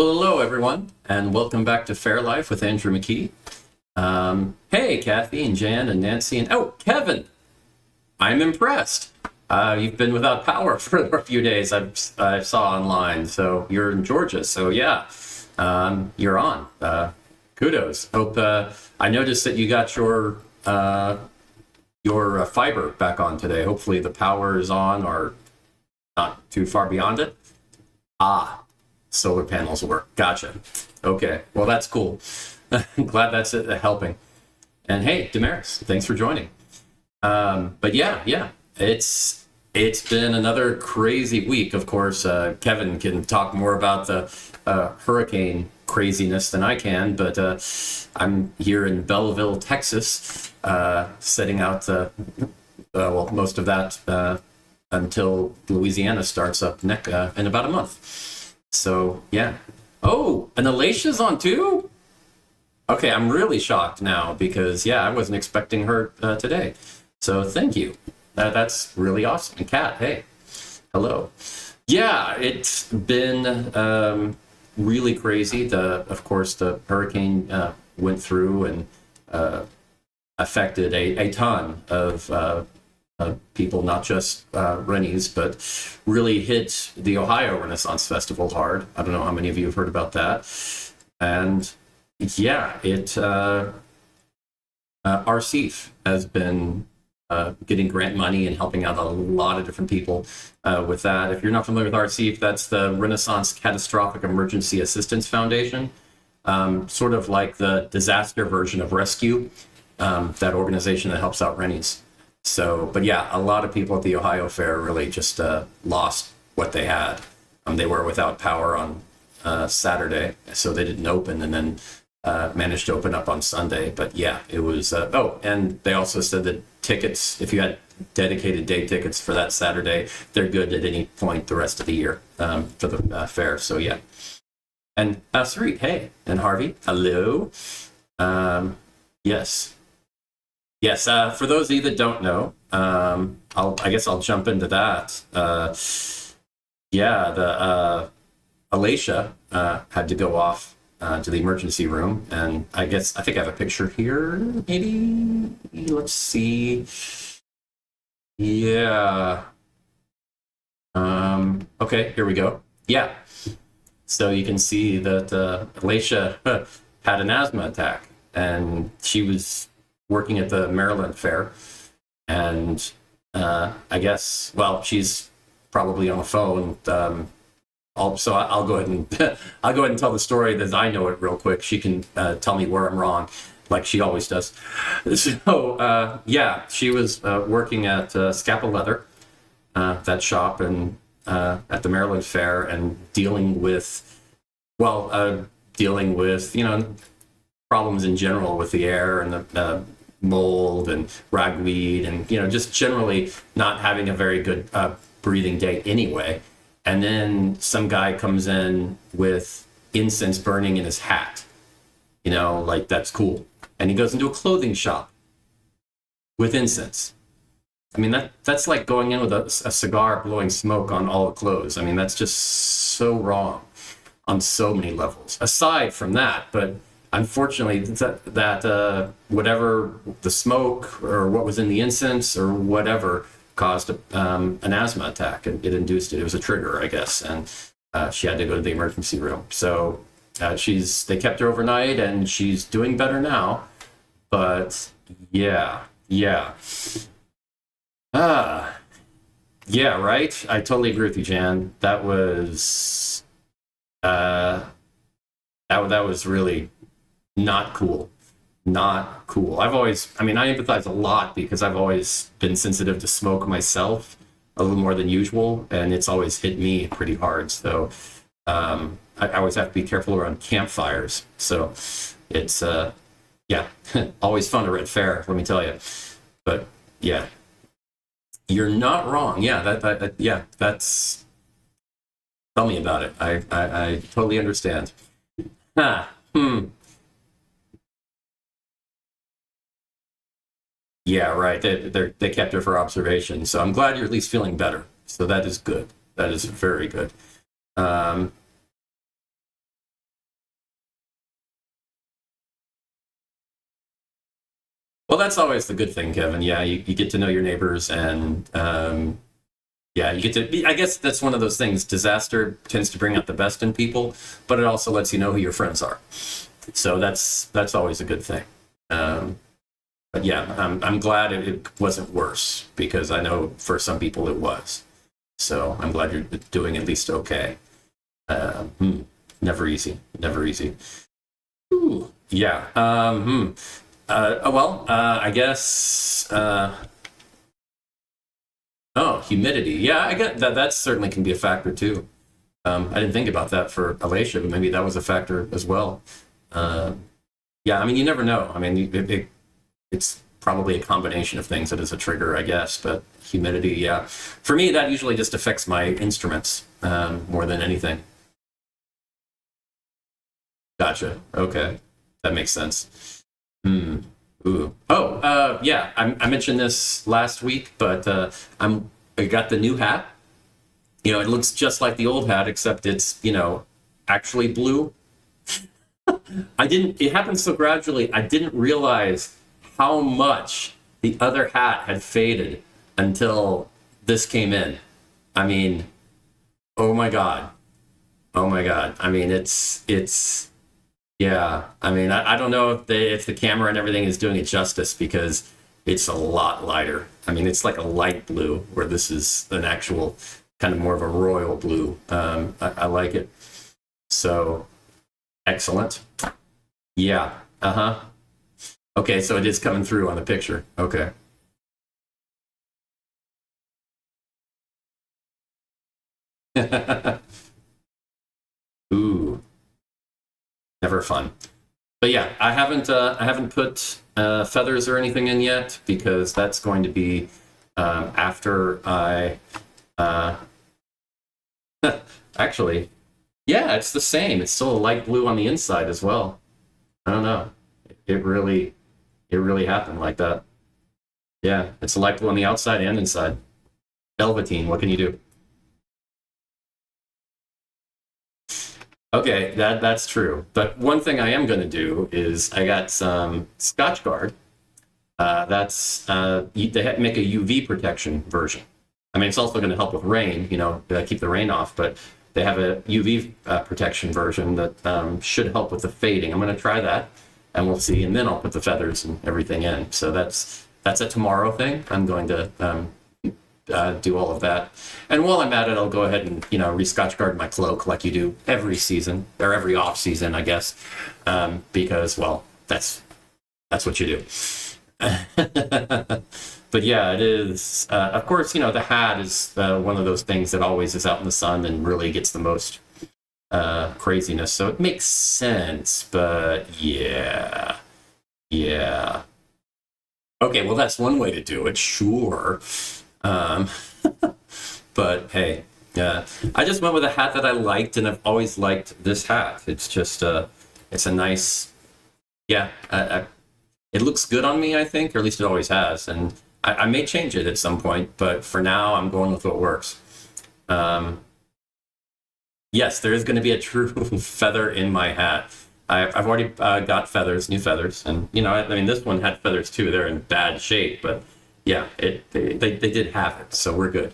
Well, hello, everyone, and welcome back to Fair Life with Andrew McKee. Hey, Kathy and Jan and Nancy and Kevin. I'm impressed. You've been without power for a few days. I saw online. So you're in Georgia. So yeah, you're on. Kudos. Hope. I noticed that you got your fiber back on today. Hopefully the power is on or not too far beyond it. Solar panels work. Gotcha. Okay. Well, that's cool. I'm glad that's helping. And hey, Damaris, thanks for joining. But yeah, it's been another crazy week. Of course, Kevin can talk more about the hurricane craziness than I can, but I'm here in Belleville, Texas, setting out most of that until Louisiana starts up in about a month. So yeah. Oh, and Alicia's on too? Okay, I'm really shocked now because I wasn't expecting her today. So thank you. That's really awesome. And Kat, hey, hello. Yeah, it's been really crazy. Of course, the hurricane went through and affected a ton of people, not just Rennies, but really hit the Ohio Renaissance Festival hard. I don't know how many of you have heard about that. And yeah, RCF has been getting grant money and helping out a lot of different people with that. If you're not familiar with RCF, that's the Renaissance Catastrophic Emergency Assistance Foundation, sort of like the disaster version of Rescue, that organization that helps out Rennies. So, but yeah, a lot of people at the Ohio Fair really just lost what they had. They were without power on Saturday, so they didn't open, and then managed to open up on Sunday. But yeah, it was, and they also said that tickets, if you had dedicated day tickets for that Saturday, they're good at any point the rest of the year for the fair. So yeah. And Sarit, hey, and Harvey, hello. Yes. For those of you that don't know, I guess I'll jump into that. Alicia had to go off to the emergency room, and I think I have a picture here. Maybe let's see. Yeah. Okay, here we go. Yeah. So you can see that Alicia had an asthma attack, and she was working at the Maryland Fair, and I guess, she's probably on the phone. So I'll go ahead and tell the story as I know it real quick. She can tell me where I'm wrong, like she always does. So she was working at Scapa Leather, that shop, and at the Maryland Fair, and dealing with problems in general with the air and the mold and ragweed, and just generally not having a very good breathing day anyway. And then some guy comes in with incense burning in his hat, like that's cool. And he goes into a clothing shop with incense. I mean, that's like going in with a cigar blowing smoke on all the clothes. I mean, that's just so wrong on so many levels. Aside from that, but unfortunately, that whatever the smoke or what was in the incense or whatever caused an asthma attack, and it induced it. It was a trigger, I guess, and she had to go to the emergency room. So they kept her overnight, and she's doing better now. But yeah, right. I totally agree with you, Jan. That was that was really not cool. Not cool. I empathize a lot because I've always been sensitive to smoke myself, a little more than usual, and it's always hit me pretty hard. So I always have to be careful around campfires. So it's always fun to Red Fair, let me tell you. But yeah, you're not wrong. Yeah, that's. Tell me about it. I totally understand. Yeah, right. They kept her for observation. So I'm glad you're at least feeling better. So that is good. That is very good. Well, that's always the good thing, Kevin. Yeah, you get to know your neighbors, and yeah, you get to be, I guess that's one of those things. Disaster tends to bring out the best in people, but it also lets you know who your friends are. So that's always a good thing. Um, but yeah, I'm glad it wasn't worse, because I know for some people it was. So I'm glad you're doing at least okay. Never easy, never easy. Ooh, yeah. I guess. Oh, humidity. Yeah, I get that. That certainly can be a factor too. I didn't think about that for Alacia, but maybe that was a factor as well. Uh, yeah, I mean, you never know. I mean, it's probably a combination of things that is a trigger, I guess. But humidity, yeah. For me, that usually just affects my instruments more than anything. Gotcha. Okay, that makes sense. Hmm. Ooh. Oh, yeah. I mentioned this last week, but I got the new hat. It looks just like the old hat, except it's actually blue. I didn't. It happened so gradually. I didn't realize how much the other hat had faded until this came in. I mean, oh my god. Oh my god. I mean, it's yeah. I mean, I don't know if the camera and everything is doing it justice, because it's a lot lighter. I mean, it's like a light blue, where this is an actual kind of more of a royal blue. I like it. So excellent. Yeah. Uh-huh. Okay, so it is coming through on the picture. Okay. Ooh, never fun. But yeah, I haven't put feathers or anything in yet, because that's going to be after I uh, actually, yeah, it's the same. It's still a light blue on the inside as well. I don't know. It really it really happened like that. Yeah, it's a light blue on the outside and inside. Velveteen, what can you do? Okay, that's true. But one thing I am going to do is I got some Scotch Guard. That's they make a UV protection version. I mean, it's also going to help with rain, keep the rain off. But they have a UV protection version that should help with the fading. I'm going to try that, and we'll see. And then I'll put the feathers and everything in. So that's a tomorrow thing. I'm going to do all of that. And while I'm at it, I'll go ahead and re-Scotch guard my cloak like you do every season, or every off season, I guess, because well, that's what you do. But yeah, it is. Of course, the hat is one of those things that always is out in the sun and really gets the most craziness. So it makes sense. But yeah, yeah. Okay, well, that's one way to do it. Sure. Um, but hey, I just went with a hat that I liked, and I've always liked this hat. It's just, it's a nice, yeah. It looks good on me, I think, or at least it always has. And I may change it at some point, but for now, I'm going with what works. Um, yes, there is going to be a true feather in my hat. I've already got feathers, new feathers, and I mean, this one had feathers too. They're in bad shape, but yeah, they did have it, so we're good.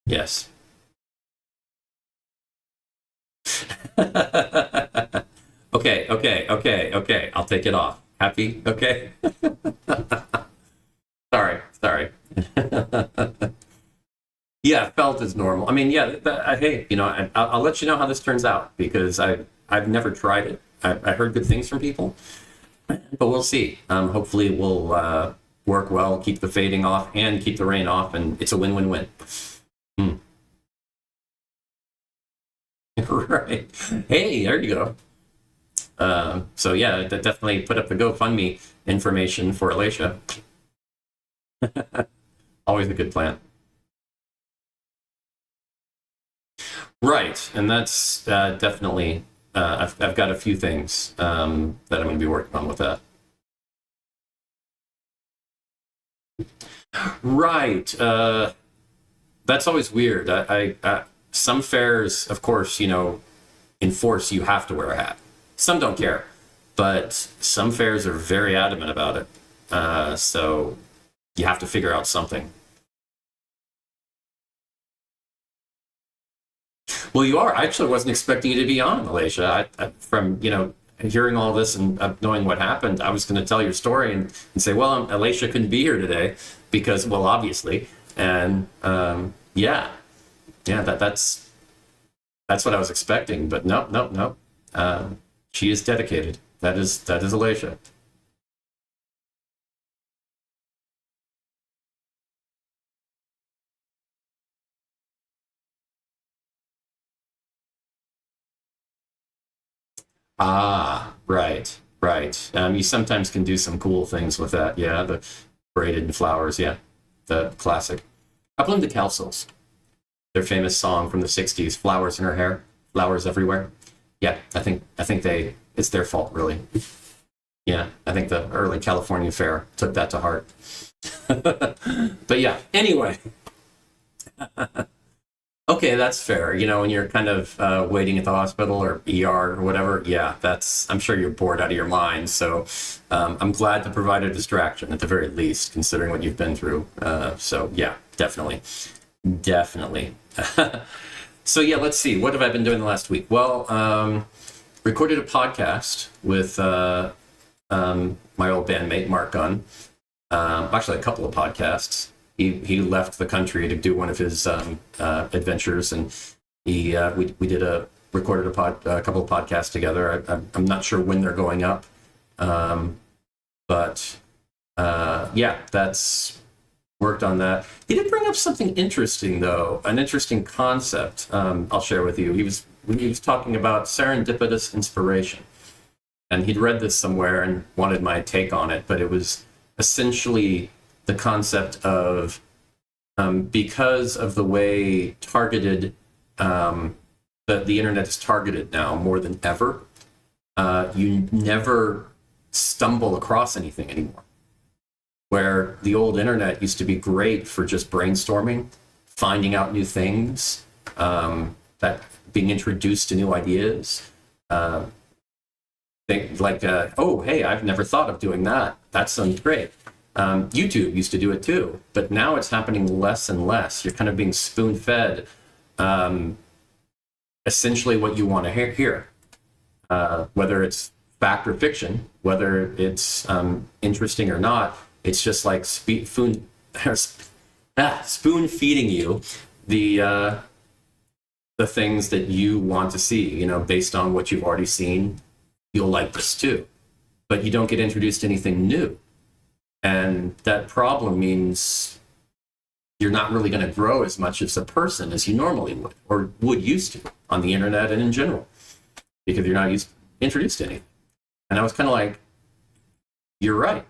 Yes. Okay, okay, okay, okay. I'll take it off. Happy? Okay. Sorry, sorry. Yeah, felt is normal. I mean, yeah. Hey, I'll let you know how this turns out, because I've never tried it. I heard good things from people, but we'll see. Hopefully, it will work well, keep the fading off, and keep the rain off, and it's a win-win-win. Hmm. Right. Hey, there you go. So yeah, definitely put up the GoFundMe information for Alacia. Always a good plan. Right, and that's definitely. I've got a few things that I'm going to be working on with that. Right. That's always weird. Some fairs, of course, enforce you have to wear a hat. Some don't care, but some fairs are very adamant about it. So you have to figure out something. Well, you are. I actually wasn't expecting you to be on, Malaysia. From hearing all this and knowing what happened, I was going to tell your story and say, well, Alicia couldn't be here today because, well, obviously, and that's what I was expecting. But no, no, no. She is dedicated. That is Alicia. Ah, right, right. You sometimes can do some cool things with that. Yeah, the braided flowers. Yeah, the classic. I blame the Cowsills. Their famous song from the '60s, "Flowers in Her Hair, Flowers Everywhere." Yeah, I think it's their fault, really. Yeah, I think the early California Fair took that to heart. But yeah, anyway, okay, that's fair. When you're kind of waiting at the hospital or ER or whatever, yeah, I'm sure you're bored out of your mind. So I'm glad to provide a distraction at the very least, considering what you've been through. So yeah, definitely. Definitely. So yeah, let's see. What have I been doing the last week? Well, recorded a podcast with my old bandmate, Mark Gunn. Actually, a couple of podcasts. He left the country to do one of his adventures, and we did recorded a couple of podcasts together. I'm not sure when they're going up, but yeah, that's worked on that. He did bring up something interesting, though, an interesting concept. I'll share with you. He was talking about serendipitous inspiration, and he'd read this somewhere and wanted my take on it. But it was essentially the concept of because of the way targeted that the internet is targeted now more than ever, you never stumble across anything anymore. Where the old internet used to be great for just brainstorming, finding out new things, that being introduced to new ideas. Like, oh, hey, I've never thought of doing that. That sounds great. YouTube used to do it too, but now it's happening less and less. You're kind of being spoon-fed essentially what you want to hear, whether it's fact or fiction, whether it's interesting or not. It's just like spoon feeding you the things that you want to see, based on what you've already seen. You'll like this too, but you don't get introduced to anything new. And that problem means you're not really going to grow as much as a person as you normally would, or would used to on the internet and in general, because you're not introduced to anything. And I was kind of like, you're right.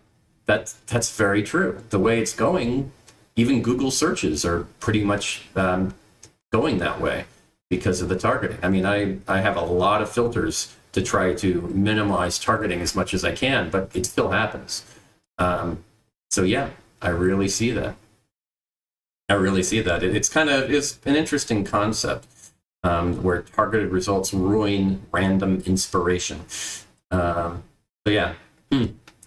That's very true. The way it's going, even Google searches are pretty much going that way because of the targeting. I mean, I have a lot of filters to try to minimize targeting as much as I can, but it still happens. So yeah, I really see that. It's an interesting concept where targeted results ruin random inspiration. So yeah.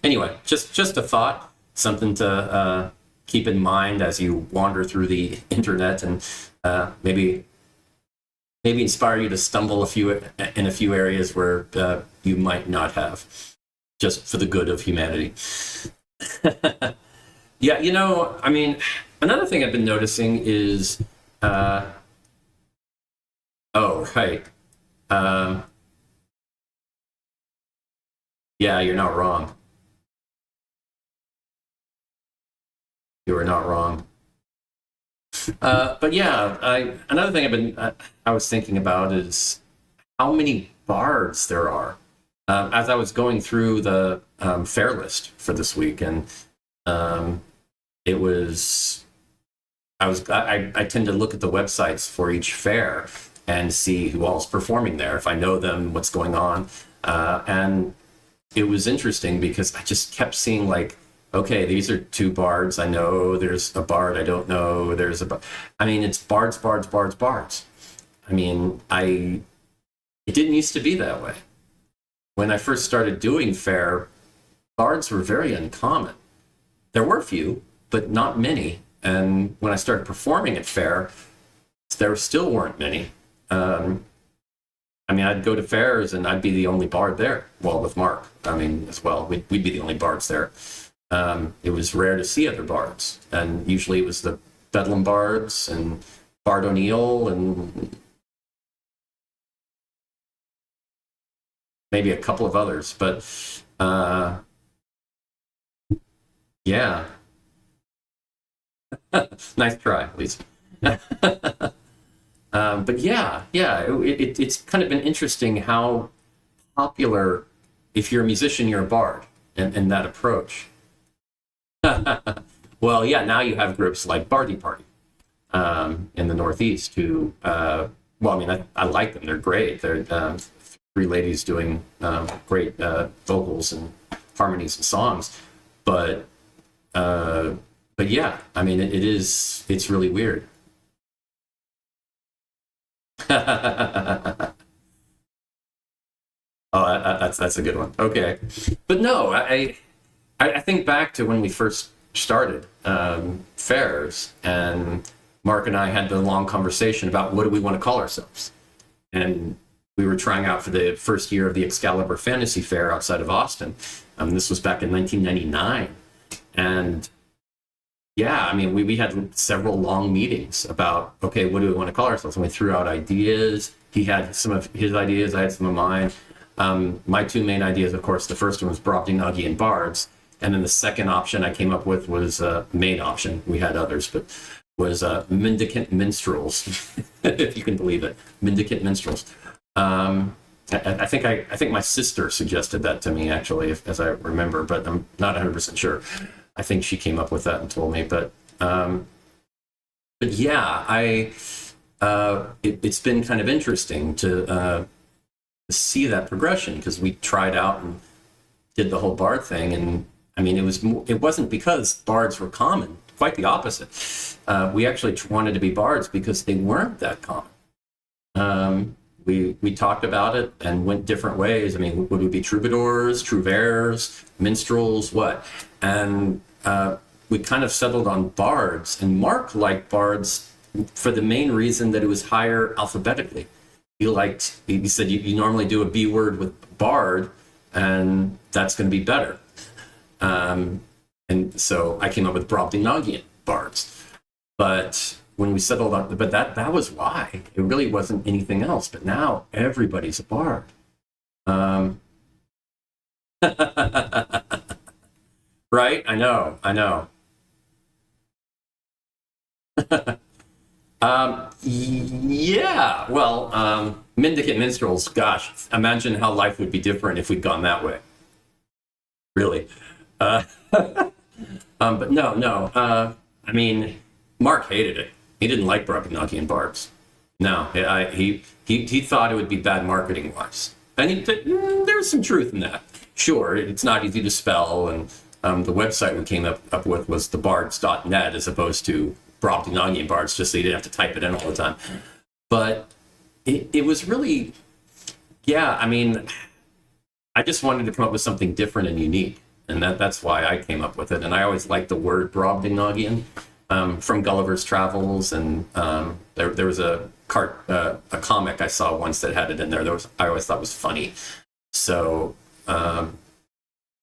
Anyway, just a thought, something to keep in mind as you wander through the internet, and maybe inspire you to stumble in a few areas where you might not have, just for the good of humanity. Yeah, I mean, another thing I've been noticing is, oh, right. Yeah, you're not wrong. You are not wrong. But yeah, another thing I was thinking about is how many bards there are. As I was going through the Faire list for this week, and it was I tend to look at the websites for each fair and see who all's performing there, if I know them, what's going on, and it was interesting because I just kept seeing, like, okay, these are two bards I know, there's a bard I don't know, I mean, it's bards. I mean, it didn't used to be that way. When I first started doing Faire, bards were very uncommon. there were a few, but not many. And when I started performing at Faire, there still weren't many. I mean, I'd go to fairs and I'd be the only bard there. Well, with Mark, I mean, as well, we'd be the only bards there. It was rare to see other bards, and usually it was the Bedlam bards and Bard O'Neill and maybe a couple of others. But yeah, nice try, at least. But yeah, it's kind of been interesting how popular, if you're a musician, you're a bard, and that approach. Well, yeah, now you have groups like Bardy Party in the Northeast who, well, I mean, I like them. They're great. They're three ladies doing great vocals and harmonies and songs. But yeah, I mean, it's really weird. Oh, that's a good one. Okay, but no, I think back to when we first started Fairs, and Mark and I had the long conversation about what do we want to call ourselves, and we were trying out for the first year of the Excalibur Fantasy Fair outside of Austin. This was back in 1999, and yeah, I mean, we had several long meetings about, okay, what do we want to call ourselves? And we threw out ideas. He had some of his ideas, I had some of mine. My two main ideas, of course, the first one was Brobdingnagian and Bards. And then the second option I came up with was main option. We had others, but was Mendicant Minstrels, if you can believe it. Mendicant Minstrels. I think my sister suggested that to me, actually, as I remember, but I'm not 100% sure. I think she came up with that and told me, but yeah, it's been kind of interesting to see that progression, because we tried out and did the whole bard thing, and I mean, it wasn't because bards were common. Quite the opposite. We actually wanted to be bards because they weren't that common. We talked about it and went different ways. I mean, would we be troubadours, trouvères, minstrels, what? And we kind of settled on bards. And Mark liked bards for the main reason that it was higher alphabetically. He said, you normally do a B word with bard, and that's going to be better. And so I came up with Brobdingnagian bards. But when we settled on, but that was why. It really wasn't anything else. But now everybody's a bard. Right? I know. Yeah. Well, Mendicant Minstrels. Gosh, imagine how life would be different if we'd gone that way. Really. But no. I mean, Mark hated it. He didn't like Brobdingnagian bards. No, he thought it would be bad marketing wise, and there's some truth in that. Sure, it's not easy to spell, and the website we came up with was thebards.net as opposed to Brobdingnagian bards, just so you didn't have to type it in all the time. But it was really, yeah. I mean, I just wanted to come up with something different and unique, and that's why I came up with it. And I always liked the word Brobdingnagian. From Gulliver's Travels, and there was a comic I saw once that had it in there. I always thought was funny, so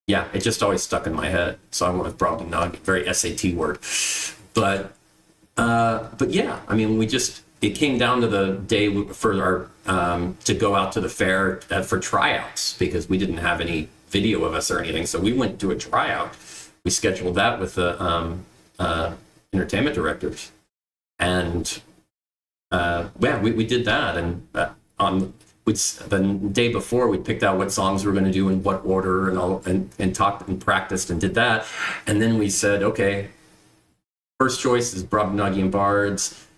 yeah, it just always stuck in my head. So I went with Brobdingnagian, very SAT word, but yeah, I mean, it came down to the day for our to go out to the fair for tryouts, because we didn't have any video of us or anything, so we went to a tryout. We scheduled that with the entertainment directors, and yeah, we did that, and the day before we picked out what songs we were going to do in what order and all, and talked and practiced and did that, and then we said, okay, first choice is Brobdingnagian bards,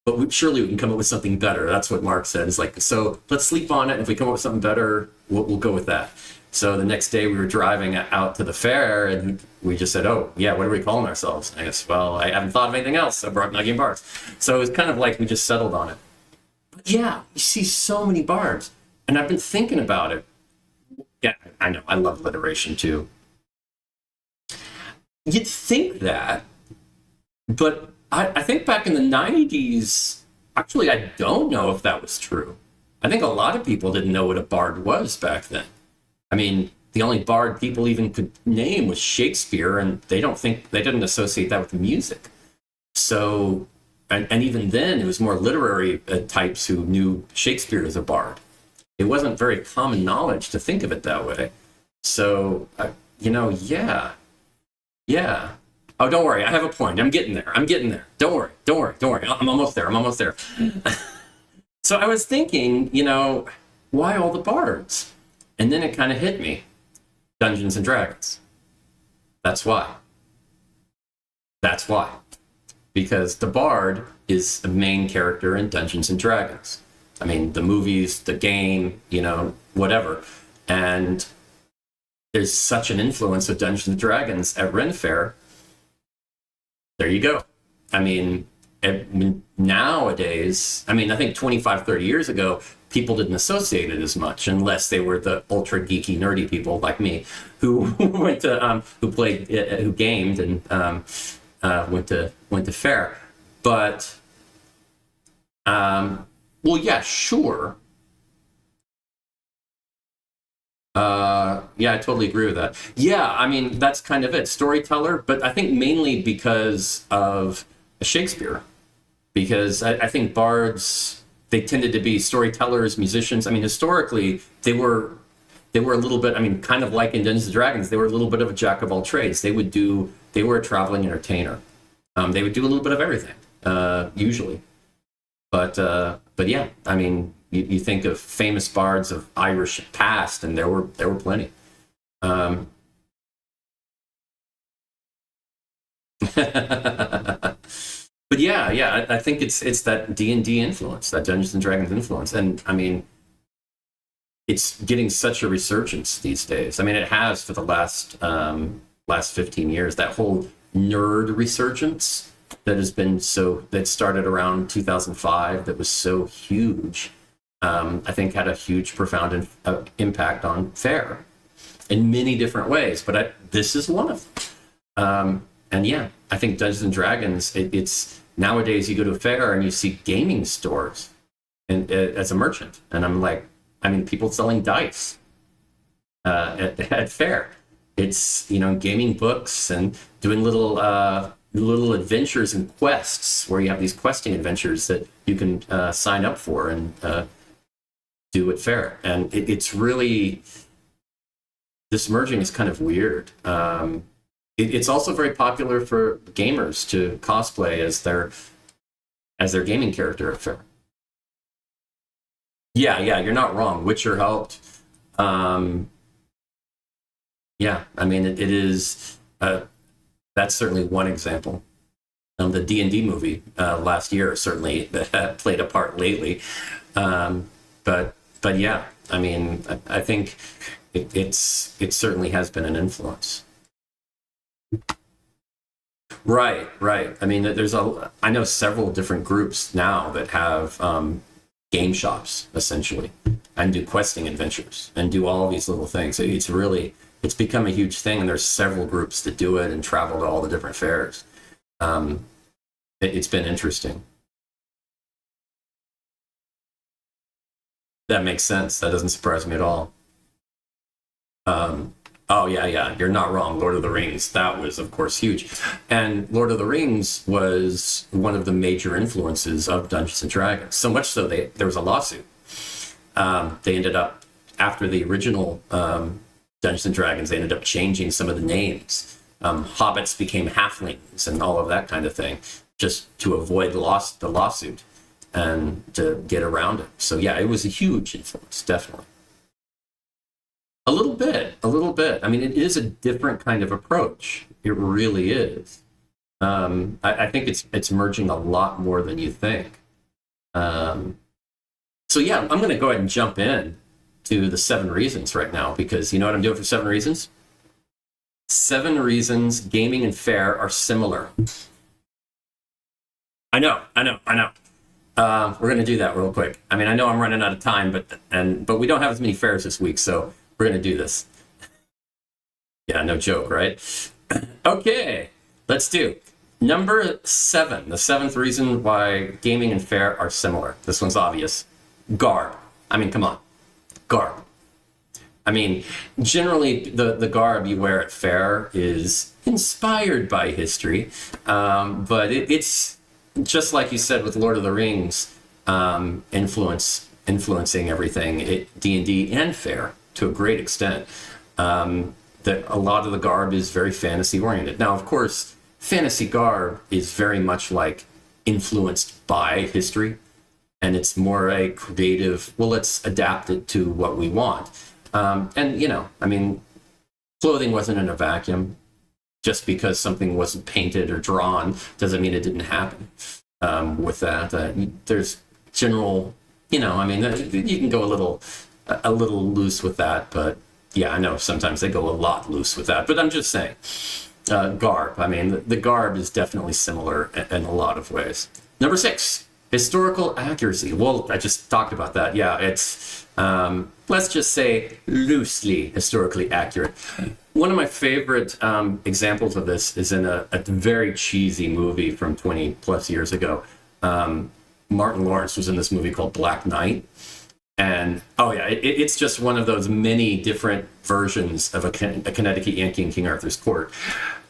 but surely we can come up with something better. That's what Mark said. It's like, so let's sleep on it, and if we come up with something better, we'll go with that. So the next day we were driving out to the fair, and we just said, oh, yeah, what are we calling ourselves? And I guess, well, I haven't thought of anything else, so Brobdingnagian bards. So it was kind of like we just settled on it. But yeah, you see so many bards, and I've been thinking about it. Yeah, I know, I love alliteration too. you'd think that, but I think back in the 90s, actually, I don't know if that was true. I think a lot of people didn't know what a bard was back then. I mean, the only bard people even could name was Shakespeare, and they didn't associate that with music. So, and even then, it was more literary types who knew Shakespeare as a bard. It wasn't very common knowledge to think of it that way. So, yeah. Yeah. Oh, don't worry. I have a point. I'm getting there. Don't worry. I'm almost there. So I was thinking, why all the bards? And then it kind of hit me. Dungeons and Dragons. That's why. Because the bard is the main character in Dungeons and Dragons. I mean, the movies, the game, whatever. And there's such an influence of Dungeons and Dragons at Ren Faire. There you go. I mean, nowadays, I think 25, 30 years ago, people didn't associate it as much unless they were the ultra geeky, nerdy people like me who who gamed and went to Faire. But, well, yeah, sure. Yeah, I totally agree with that. Yeah, that's kind of it. Storyteller, but I think mainly because of Shakespeare. Because I think bards, they tended to be storytellers, musicians. Historically, they were a little bit, kind of like in Dungeons and Dragons, they were a little bit of a jack of all trades. They were a traveling entertainer. They would do a little bit of everything, usually. But yeah, you think of famous bards of Irish past, and there were plenty. But yeah, I think it's that D&D influence, that Dungeons and Dragons influence, and it's getting such a resurgence these days. It has for the last 15 years. That whole nerd resurgence that started around 2005, that was so huge. I think had a huge, profound impact on Faire in many different ways, but this is one of them. And yeah, I think Dungeons and Dragons, it's nowadays you go to a fair and you see gaming stores and as a merchant, and I'm like, people selling dice at Faire. It's gaming books and doing little adventures and quests where you have these questing adventures that you can sign up for and do at Faire. And it's really, this merging is kind of weird. It's also very popular for gamers to cosplay as their gaming character at Faire. Yeah, you're not wrong. Witcher helped. Yeah, it is. That's certainly one example. The D&D movie last year certainly played a part lately. But yeah, I think it certainly has been an influence. Right. I know several different groups now that have game shops essentially, and do questing adventures and do all these little things. It's become a huge thing, and there's several groups that do it and travel to all the different fairs. It's been interesting. That makes sense. That doesn't surprise me at all. Oh yeah, you're not wrong. Lord of the Rings, that was of course huge. And Lord of the Rings was one of the major influences of Dungeons and Dragons. So much so there was a lawsuit. They ended up, after the original Dungeons and Dragons, they ended up changing some of the names. Hobbits became halflings and all of that kind of thing, just to avoid the lawsuit and to get around it. So yeah, it was a huge influence, definitely. A little bit. It is a different kind of approach. It really is. I think it's merging a lot more than you think. So yeah, I'm going to go ahead and jump in to the 7 reasons right now, because you know what I'm doing for 7 reasons? 7 reasons gaming and Faire are similar. I know. We're going to do that real quick. I know I'm running out of time, but we don't have as many fairs this week, so we're going to do this. Yeah, no joke, right? Okay, let's do number 7. The seventh reason why gaming and Faire are similar. This one's obvious. Garb. I mean, come on. Garb. I mean, generally, the garb you wear at Faire is inspired by history, but it's just like you said with Lord of the Rings, influencing everything, D&D and Faire to a great extent. That a lot of the garb is very fantasy oriented. Now, of course, fantasy garb is very much like influenced by history, and it's more a creative, well, let's adapt it to what we want. And, I mean, clothing wasn't in a vacuum. Just because something wasn't painted or drawn doesn't mean it didn't happen. With that, there's general, I mean, you can go a little loose with that, but yeah, I know sometimes they go a lot loose with that, but I'm just saying, garb. I mean, the garb is definitely similar in a lot of ways. Number 6, historical accuracy. Well, I just talked about that. Yeah, it's, let's just say loosely historically accurate. One of my favorite examples of this is in a very cheesy movie from 20 plus years ago. Martin Lawrence was in this movie called Black Knight. And, oh yeah, it's just one of those many different versions of a Connecticut Yankee in King Arthur's court.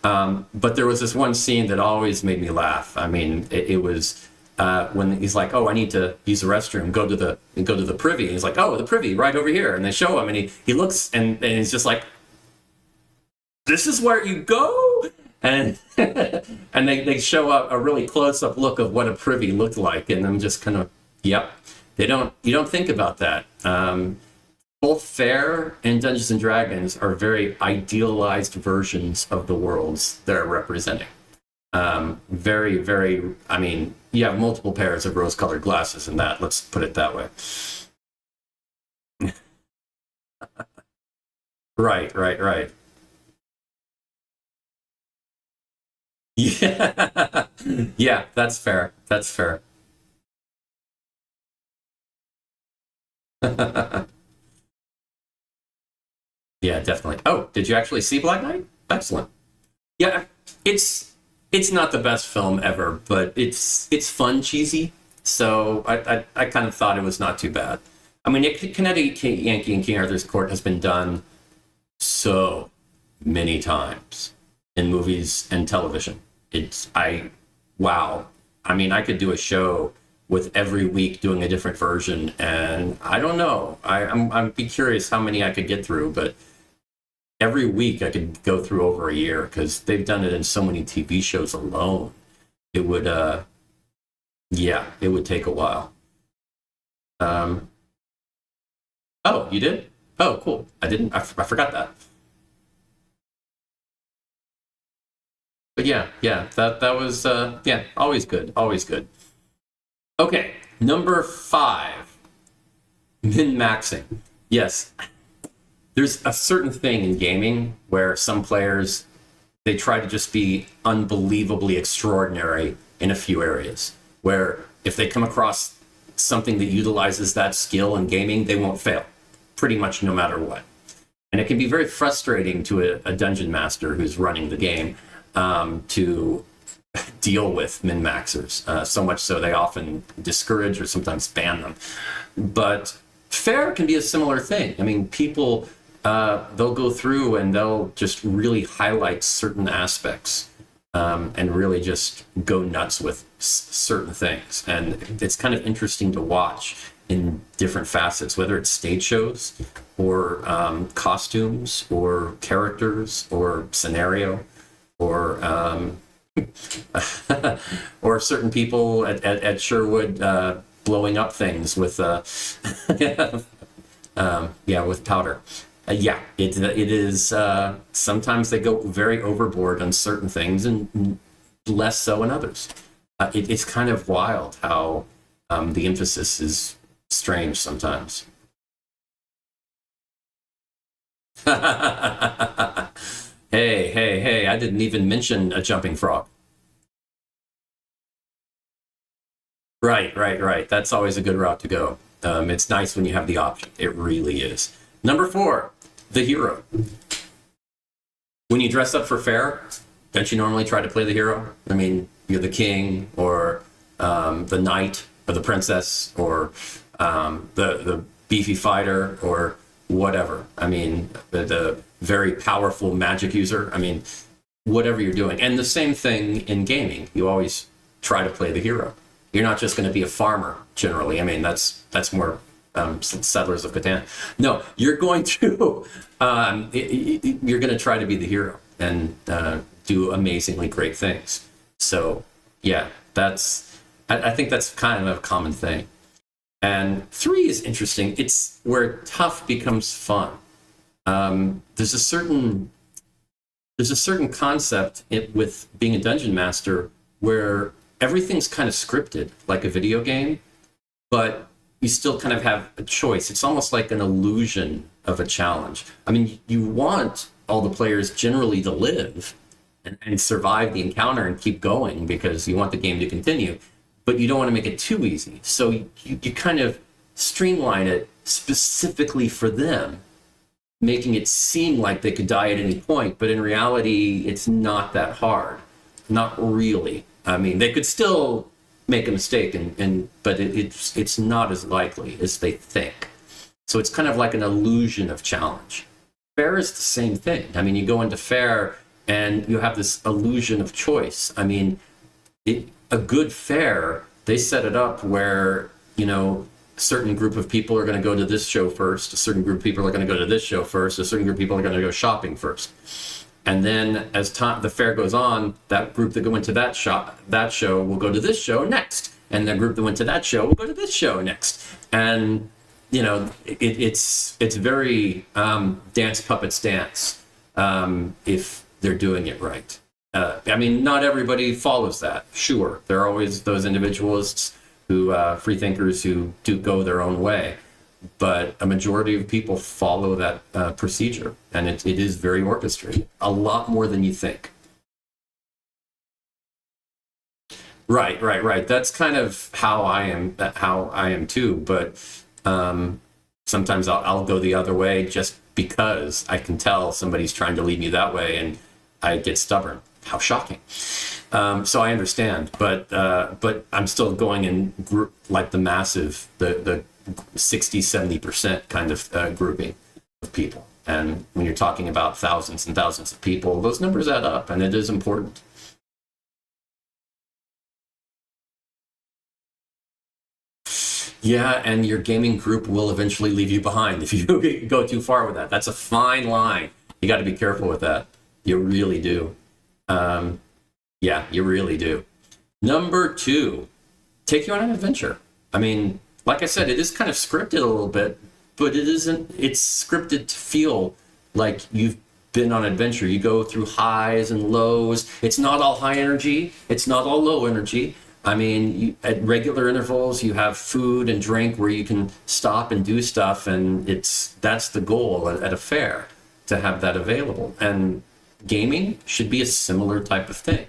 But there was this one scene that always made me laugh. I mean, it was when he's like, "Oh, I need to use the restroom. Go to the privy." And he's like, "Oh, the privy, right over here." And they show him, and he looks, and he's just like, "This is where you go." And and they show a really close up look of what a privy looked like, and I'm just kind of, yep. You don't think about that. Both Faire and Dungeons and Dragons are very idealized versions of the worlds they're representing. Very, very, I mean, you have multiple pairs of rose-colored glasses in that, let's put it that way. Right. Yeah. Yeah, that's fair. That's fair. Yeah, definitely. Oh, did you actually see Black Knight? Excellent. Yeah, it's not the best film ever, but it's fun, cheesy. So I kind of thought it was not too bad. I mean, Connecticut Yankee and King Arthur's Court has been done so many times in movies and television. Wow. I mean, I could do a show with every week doing a different version, and I don't know. I'd be curious how many I could get through, but every week I could go through over a year because they've done it in so many TV shows alone. It would, yeah, it would take a while. Um, oh, you did? Oh, cool. I didn't. I forgot that. But yeah, that was yeah, always good, always good. Okay, number 5, min-maxing. Yes, there's a certain thing in gaming where some players, they try to just be unbelievably extraordinary in a few areas, where if they come across something that utilizes that skill in gaming, they won't fail, pretty much no matter what. And it can be very frustrating to a dungeon master who's running the game to deal with min-maxers, so much so they often discourage or sometimes ban them. But Faire can be a similar thing. I mean, people, they'll go through and they'll just really highlight certain aspects and really just go nuts with certain things. And it's kind of interesting to watch in different facets, whether it's stage shows or costumes or characters or scenario or or certain people at Sherwood blowing up things with yeah, with powder. Yeah, it is. Sometimes they go very overboard on certain things, and less so in others. It's kind of wild how the emphasis is strange sometimes. Hey! I didn't even mention a jumping frog. Right. That's always a good route to go. It's nice when you have the option. It really is. Number 4, the hero. When you dress up for Faire, don't you normally try to play the hero? I mean, you're the king or the knight or the princess or the beefy fighter or whatever. I mean, the very powerful magic user. I mean, whatever you're doing. And the same thing in gaming. You always try to play the hero. You're not just going to be a farmer generally. I mean, that's more Settlers of Catan. No, you're going to you're going to try to be the hero and do amazingly great things. So yeah, I think that's kind of a common thing. And 3 is interesting. It's where tough becomes fun. There's a certain concept with being a dungeon master where everything's kind of scripted, like a video game, but you still kind of have a choice. It's almost like an illusion of a challenge. I mean, you want all the players generally to live and survive the encounter and keep going because you want the game to continue, but you don't want to make it too easy. So you kind of streamline it specifically for them, making it seem like they could die at any point, but in reality, it's not that hard. Not really. I mean, they could still make a mistake, but it's not as likely as they think. So it's kind of like an illusion of challenge. Faire is the same thing. I mean, you go into Faire and you have this illusion of choice. I mean, a good Faire, they set it up where, a certain group of people are going to go to this show first, a certain group of people are going to go to this show first, a certain group of people are going to go shopping first. And then as the Faire goes on, that group that went to that show will go to this show next. And the group that went to that show will go to this show next. And, it's very dance puppets dance if they're doing it right. I mean, not everybody follows that. Sure, there are always those individualists free thinkers who do go their own way. But a majority of people follow that procedure, and it is very orchestrated, a lot more than you think. Right. That's kind of how I am too. But sometimes I'll go the other way just because I can tell somebody's trying to lead me that way, and I get stubborn. How shocking. So I understand, but I'm still going in group, like the massive, the 60-70% kind of grouping of people. And when you're talking about thousands and thousands of people, those numbers add up, and it is important. Yeah, and your gaming group will eventually leave you behind if you go too far with that. That's a fine line. You got to be careful with that. You really do. Yeah, you really do. Number 2, take you on an adventure. I mean, like I said, it is kind of scripted a little bit, but it isn't. It's scripted to feel like you've been on an adventure. You go through highs and lows. It's not all high energy. It's not all low energy. I mean, at regular intervals, you have food and drink where you can stop and do stuff, and that's the goal at a fair, to have that available. And gaming should be a similar type of thing.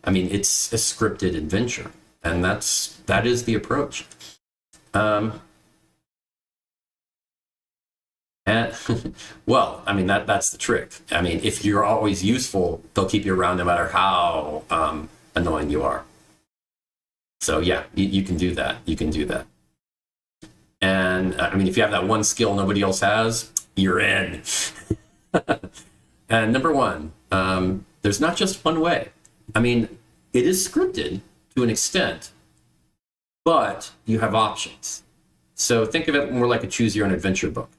I mean, it's a scripted adventure, and that is the approach. And well, I mean, that's the trick. I mean, if you're always useful, they'll keep you around no matter how annoying you are. So yeah, you can do that. You can do that. And I mean, if you have that one skill nobody else has, you're in. And number 1, there's not just one way. I mean, it is scripted to an extent, but you have options. So think of it more like a choose your own adventure book,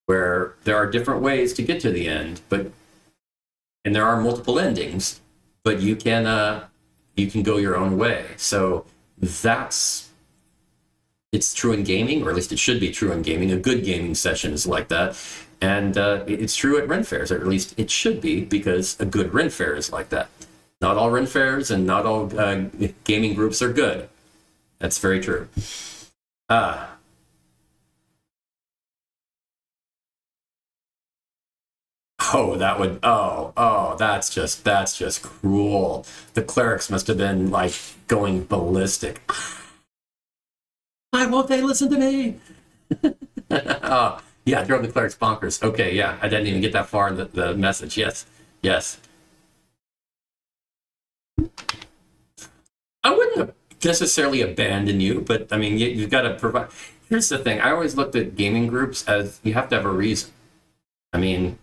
where there are different ways to get to the end, and there are multiple endings, but you can go your own way. So it's true in gaming, or at least it should be true in gaming. A good gaming session is like that. And it's true at Ren Fairs, or at least it should be, because a good Ren Fair is like that. Not all Ren Fairs and not all gaming groups are good. That's very true. Oh, that's just cruel. The clerics must have been like going ballistic. Why won't they listen to me? Yeah, drove the clerics bonkers. Okay, yeah, I didn't even get that far in the message. Yes, Yes. I wouldn't have necessarily abandon you, but I mean, you've got to provide. Here's the thing. I always looked at gaming groups as you have to have a reason. I mean,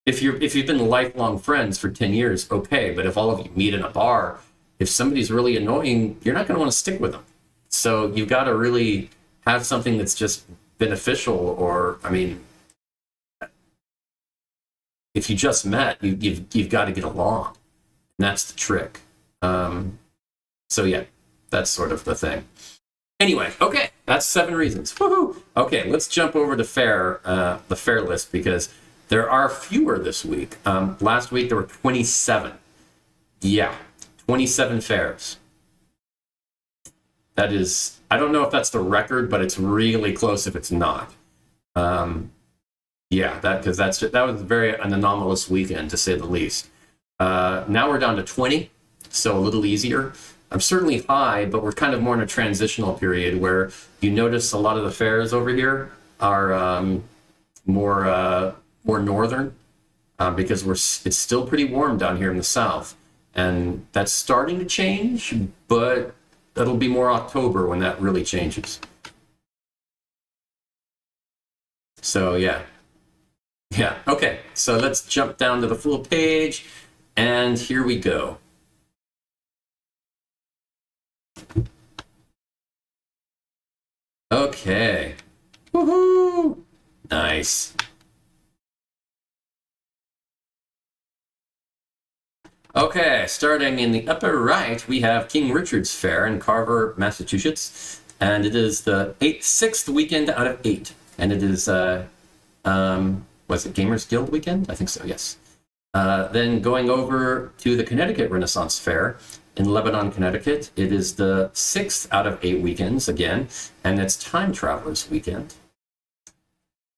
if you've been lifelong friends for 10 years, okay. But if all of you meet in a bar, if somebody's really annoying, you're not going to want to stick with them. So you've got to really have something that's just beneficial. Or, I mean, if you just met, you've got to get along. And that's the trick. So yeah, that's sort of the thing. Anyway, okay, that's 7 reasons. Woohoo! Okay, let's jump over to Faire, the Faire list, because there are fewer this week. Last week there were 27. Yeah, 27 Fairs. That is, I don't know if that's the record, but it's really close if it's not. Yeah, that was an anomalous weekend, to say the least. Now we're down to 20, so a little easier. I'm certainly high, but we're kind of more in a transitional period where you notice a lot of the fairs over here are more northern because it's still pretty warm down here in the south, and that's starting to change, but it'll be more October when that really changes. So yeah. Okay. So let's jump down to the full page, and here we go. Okay. Woohoo! Nice. Okay, starting in the upper right, we have King Richard's Fair in Carver, Massachusetts, and it is the 6th weekend out of 8, and it is was it Gamers Guild weekend? I think so. Yes. Then going over to the Connecticut Renaissance Fair in Lebanon, Connecticut, it is the 6th out of 8 weekends again, and it's Time Travelers Weekend.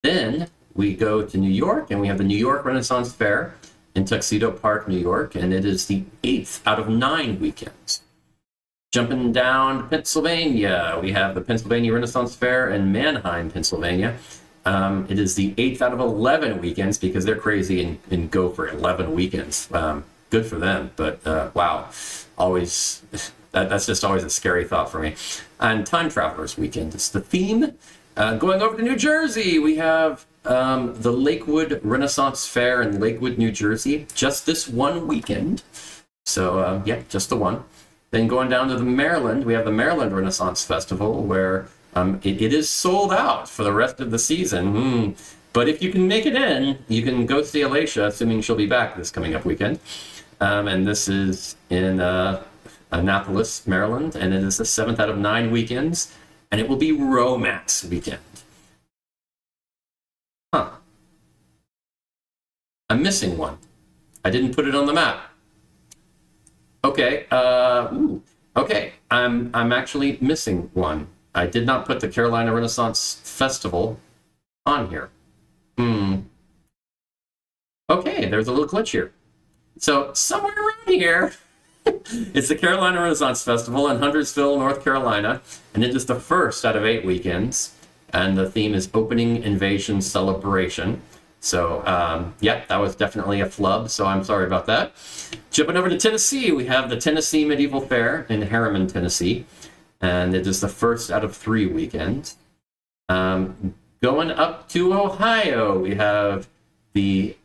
Then we go to New York, and we have the New York Renaissance Fair in Tuxedo Park, New York, and it is the 8th out of 9 weekends. Jumping down to Pennsylvania, we have the Pennsylvania Renaissance Fair in Manheim, Pennsylvania. It is the 8th out of 11 weekends because they're crazy and go for 11 weekends. Good for them, but wow, always that's just always a scary thought for me. And Time Travelers Weekend is the theme. Going over to New Jersey, we have the Lakewood Renaissance Fair in Lakewood, New Jersey, just this one weekend. So yeah, just the one. Then going down to the Maryland, we have the Maryland Renaissance Festival, where it is sold out for the rest of the season. But if you can make it in, you can go see Alicia, assuming she'll be back this coming up weekend. And this is in Annapolis, Maryland, and it is the 7th out of 9 weekends, and it will be Romance Weekend. Huh. I'm missing one. I didn't put it on the map. Okay. Okay. I'm actually missing one. I did not put the Carolina Renaissance Festival on here. Okay, there's a little glitch here. So somewhere around here, it's the Carolina Renaissance Festival in Huntersville, North Carolina, and it is the 1st out of 8 weekends, and the theme is Opening Invasion Celebration. So, yeah, that was definitely a flub, so I'm sorry about that. Jumping over to Tennessee, we have the Tennessee Medieval Fair in Harriman, Tennessee, and it is the 1st out of 3 weekends. Going up to Ohio, we have the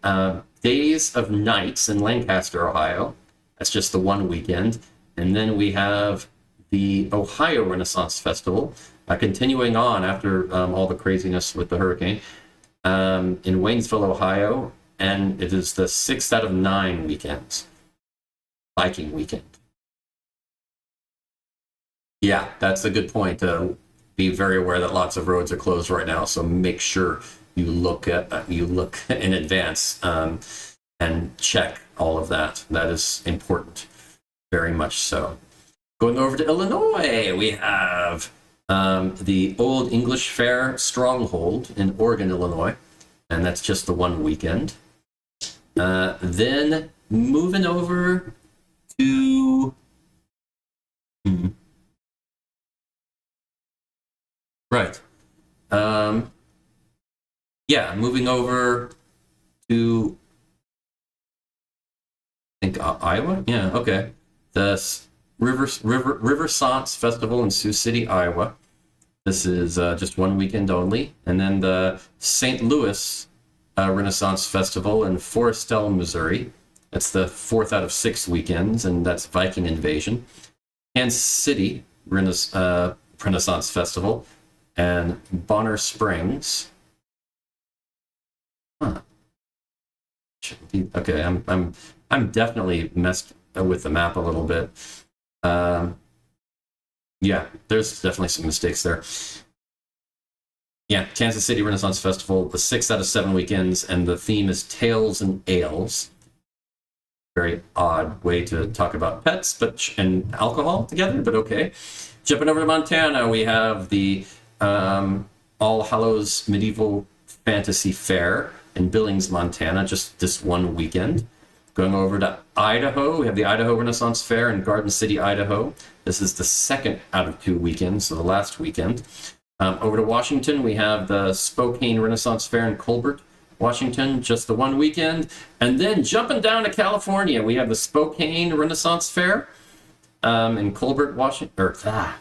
Days of Nights in Lancaster, Ohio. That's just the one weekend. And then we have the Ohio Renaissance Festival, continuing on after all the craziness with the hurricane, in Waynesville, Ohio. And it is the 6th out of 9 weekends. Viking weekend. Yeah, that's a good point. Be very aware that lots of roads are closed right now, so make sure you look in advance and check all of that. That is important, very much so. Going over to Illinois, we have the Old English Fair Stronghold in Oregon, Illinois, and that's just the one weekend. Then moving over to right. Yeah, moving over to think Iowa? Yeah, okay. The River Sans Festival in Sioux City, Iowa. This is just one weekend only. And then the St. Louis Renaissance Festival in Forrestal, Missouri. That's the 4th out of 6 weekends, and that's Viking Invasion. Kansas City Renaissance Festival and Bonner Springs. Huh. Okay, I'm definitely messed with the map a little bit. Yeah, there's definitely some mistakes there. Yeah, Kansas City Renaissance Festival, the 6th out of 7 weekends, and the theme is Tales and Ales. Very odd way to talk about pets and alcohol together, but okay. Jumping over to Montana, we have the All Hallows Medieval Fantasy Fair in Billings, Montana, just this one weekend. Going over to Idaho, we have the Idaho Renaissance Fair in Garden City, Idaho. This is the 2nd out of 2 weekends, so the last weekend. Over to Washington, we have the Spokane Renaissance Fair in Colbert, Washington, just the one weekend. And then jumping down to California, we have the Spokane Renaissance Fair in Colbert, Washington. I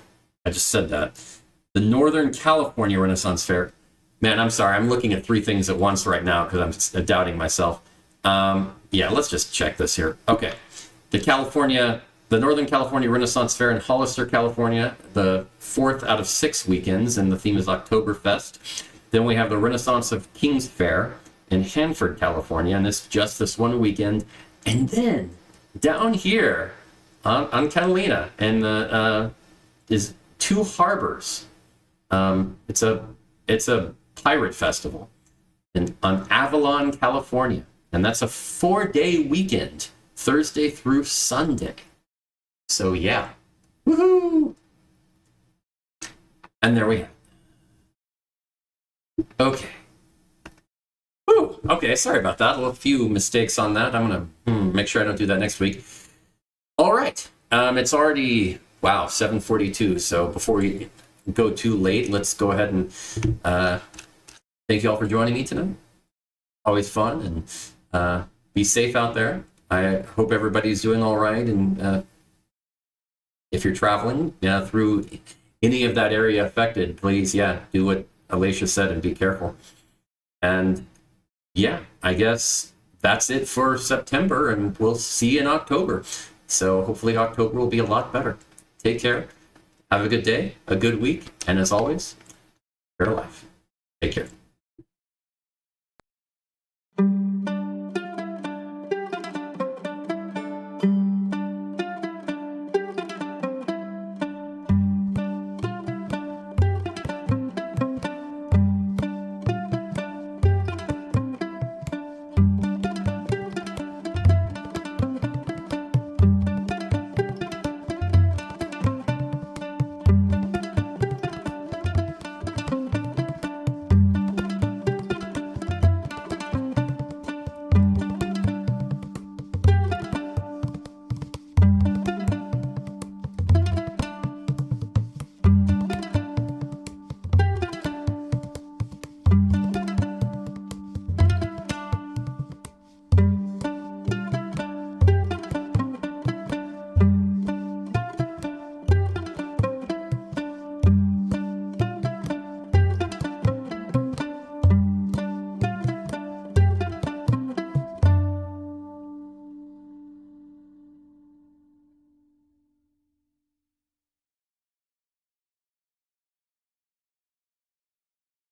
just said that. The Northern California Renaissance Fair. Man, I'm sorry. I'm looking at 3 things at once right now because I'm doubting myself. Yeah, let's just check this here. Okay. The Northern California Renaissance Fair in Hollister, California, the 4th out of 6 weekends, and the theme is Oktoberfest. Then we have the Renaissance of Kings Fair in Hanford, California, and it's just this one weekend. And then down here on Catalina, and is Two Harbors. It's a pirate festival on Avalon, California, and that's a 4-day weekend, Thursday through Sunday. So yeah, woohoo! And there we have it. Okay. Woo! Okay, sorry about that. A few mistakes on that. I'm gonna make sure I don't do that next week. All right. It's already 7:42. So before we go too late, let's go ahead and thank you all for joining me tonight. Always fun, and be safe out there. I hope everybody's doing all right, and if you're traveling through any of that area affected, please, do what Alicia said and be careful. And I guess that's it for September, and we'll see you in October. So hopefully October will be a lot better. Take care. Have a good day, a good week, and as always, Fair Life. Take care.